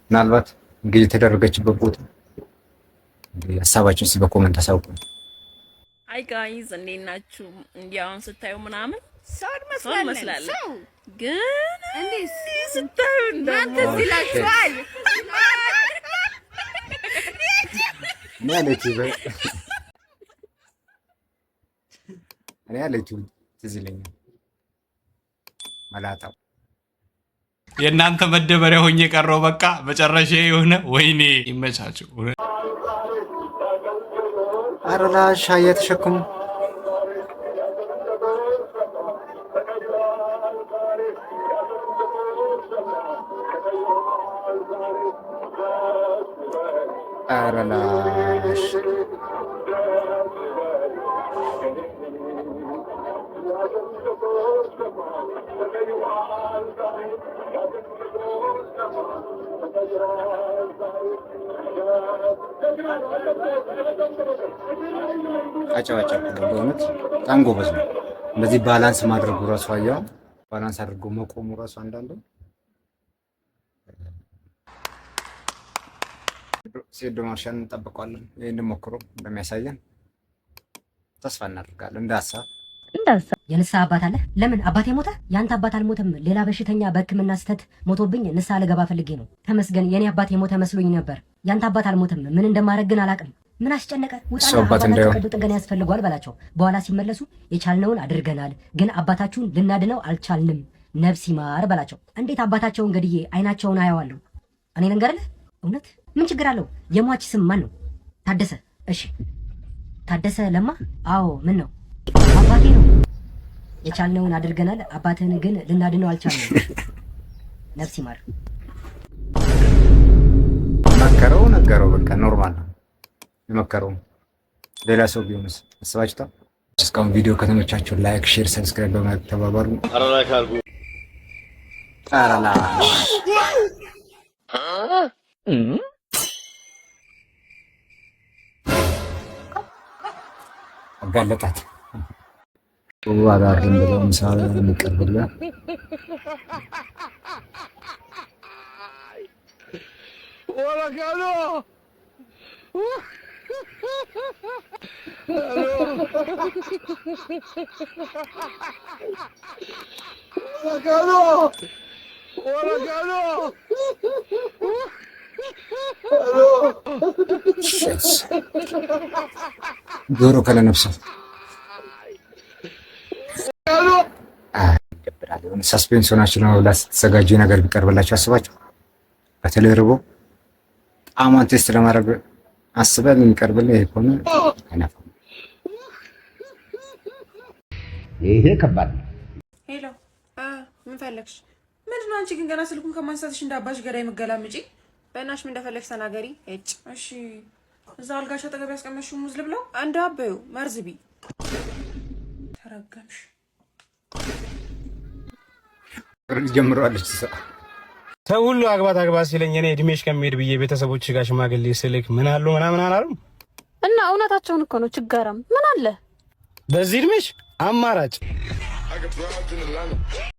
ምናልባት እንግዲህ የተደረገችበት ቦታ ሀሳባችሁን በኮሜንት አሳውቁ። አይ ጋይዝ እንዴት ናችሁ? እንዲያውን ስታዩ ምናምን ሰው መስላለን ግን እንዴት ስታዩ እናንተ ሲላችኋል ማለት ይበል እኔ ያለችው ትዝ ይለኛል መላጣው የእናንተ መደበሪያ ሆኜ ቀረው። በቃ መጨረሻ የሆነ ወይኔ ይመቻችሁ። አረላ ሻያ ተሸክሙ አረላ አጫዋጫ በእውነት በጣም ጎበዝ ነው። እንደዚህ ባላንስ ማድረጉ ራሱ አያው ባላንስ አድርጎ መቆሙ ራሱ አንዳንዱ ሴዶ ማርሻን እንጠብቀዋለን። ይሄን ሞክሮ እንደሚያሳየን ተስፋ እናደርጋለን። እንዳሳ የንስሐ አባት አለ። ለምን አባቴ ሞተ? ያንተ አባት አልሞተም። ሌላ በሽተኛ በሕክምና ስህተት ሞቶብኝ ንስሐ ልገባ ፈልጌ ነው። ተመስገን የኔ አባት የሞተ መስሎኝ ነበር። ያንተ አባት አልሞተም። ምን እንደማደርግ ግን አላውቅም። ምን አስጨነቀ? ውጣና ቀዶ ጥገና ያስፈልጓል በላቸው። በኋላ ሲመለሱ የቻልነውን አድርገናል፣ ግን አባታችሁን ልናድነው አልቻልንም፣ ነፍስ ይማር በላቸው። እንዴት አባታቸውን ገድዬ አይናቸውን አየዋለሁ? እኔ ልንገርልህ፣ እውነት ምን ችግር አለው? የሟች ስም ማን ነው? ታደሰ። እሺ ታደሰ ለማ። አዎ ምን ነው? አባቴ ነው። የቻልነውን አድርገናል፣ አባትህን ግን ልናድነው አልቻልንም፣ ነፍስ ይማር። መከረው ነገረው፣ በቃ ኖርማል ነው የመከረው። ሌላ ሰው ቢሆንስ? አስባችሁታል? እስካሁን ቪዲዮ ከተመቻችሁ ላይክ፣ ሼር፣ ሰብስክራይብ በማድረግ ተባባሩ። አራላ አጋለጣት ዋጋርን ብለው ምሳሌ የሚቀርብላ ወላካሎ ጆሮ ካለ ነፍስ ሰስፔንስ ሆናችሁ ነው ላስተዘጋጁ ነገር ቢቀርብላችሁ አስባችሁ። በተለይ ርቦ ጣዕሟን ቴስት ለማድረግ አስበን የሚቀርብልህ ይሄ ከሆነ አይናፋም። ይሄ ከባድ ነው። ሄሎ ምን ፈለግሽ? ምንድን ነው አንቺ ግን ገና ስልኩን ከማንሳትሽ እንዳባሽ ገዳይ መገላምጪ። በእናትሽ ምን እንደፈለግሽ ተናገሪ። እሺ እዛ አልጋሽ አጠገብ ያስቀመጥሽው ሙዝ ልብላው? አንድ አበዩ መርዝ ቢ ተረገምሽ። ጀምሯለች ሰው ሁሉ አግባት አግባት ሲለኝ እኔ እድሜሽ ከሚሄድ ብዬ ቤተሰቦች ጋር ሽማግሌ ስልክ ምን አሉ ምናምን አላሉም። እና እውነታቸውን እኮ ነው። ችጋራም ምን አለ በዚህ እድሜሽ አማራጭ።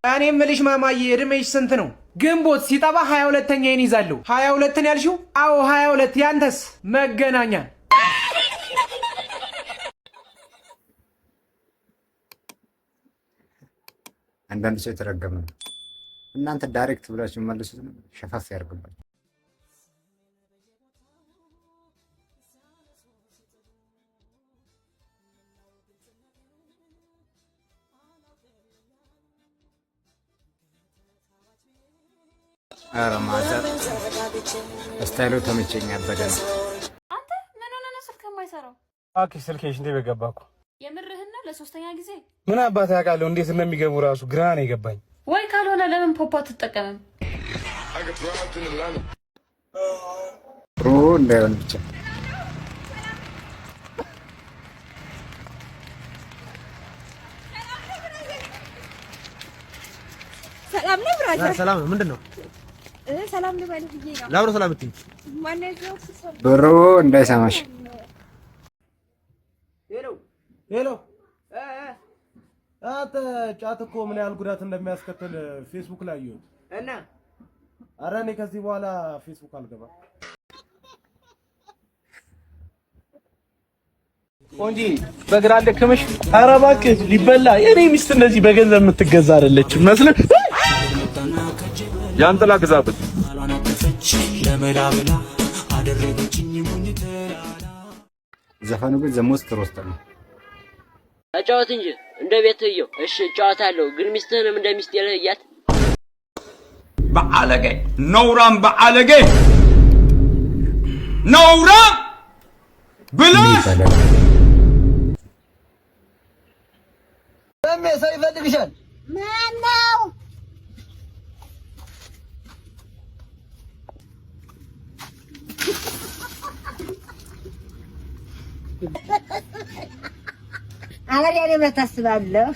እኔ የምልሽ ማማዬ እድሜሽ ስንት ነው? ግንቦት ሲጠባ 22ኛዬን ይዛለሁ። 22ን ያልሽው? አዎ 22። ያንተስ? መገናኛ። አንዳንድ ሰው የተረገመ ነው። እናንተ ዳይሬክት ብላችሁ መልሱት፣ ሸፋፍ ያርግባችሁ። አረ ማዘር ስታይሉ ተመቸኝ። አበደ ነው። አንተ ምን ሆነ ነው ስልክ የማይሰራው? አኪ ስልኬሽ እንዴ በገባኩ። የምርህና ለሶስተኛ ጊዜ? ምን አባት ያውቃለሁ እንዴት እንደሚገቡ ራሱ ግራ ነው የገባኝ። ወይ ካልሆነ ለምን ፖፖ አትጠቀምም? ፕሮ እንዳይሆን ብቻ። ሰላም ነው ብራዘር? ሰላም ነው። ምንድነው? ሰላም ልበልህ ብዬ ነው። ላብሮ ሰላም ብትይ ብሩ እንዳይሰማሽ። ሄሎ አንተ ጫት እኮ ምን ያህል ጉዳት እንደሚያስከትል ፌስቡክ ላይ አየሁት እና ኧረ እኔ ከዚህ በኋላ ፌስቡክ አልገባም። ቆንጂ በግራ አልደከመሽ? ኧረ እባክህ ሊበላ የኔ ሚስት እንደዚህ በገንዘብ የምትገዛ አይደለችም መስለህ። ያንተላ ግዛበት ዘፈኑ ግን ዘሞስት ሮስት ነው። ተጫወት እንጂ እንደ ቤትየው። እሺ እጫወታለሁ፣ ግን ሚስትህንም እንደ ሚስት የለያት። በአለጌ ነውራም በአለጌ ነውራ ብለሽ ሰው ይፈልግሻል። ማነው? አወሪያኔ መታስባለሁ።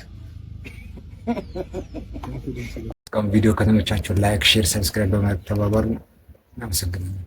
ቪዲዮ ከተመቻችሁ ላይክ፣ ሼር፣ ሰብስክራይብ በማድረግ ተባባሩ። እናመሰግናለን።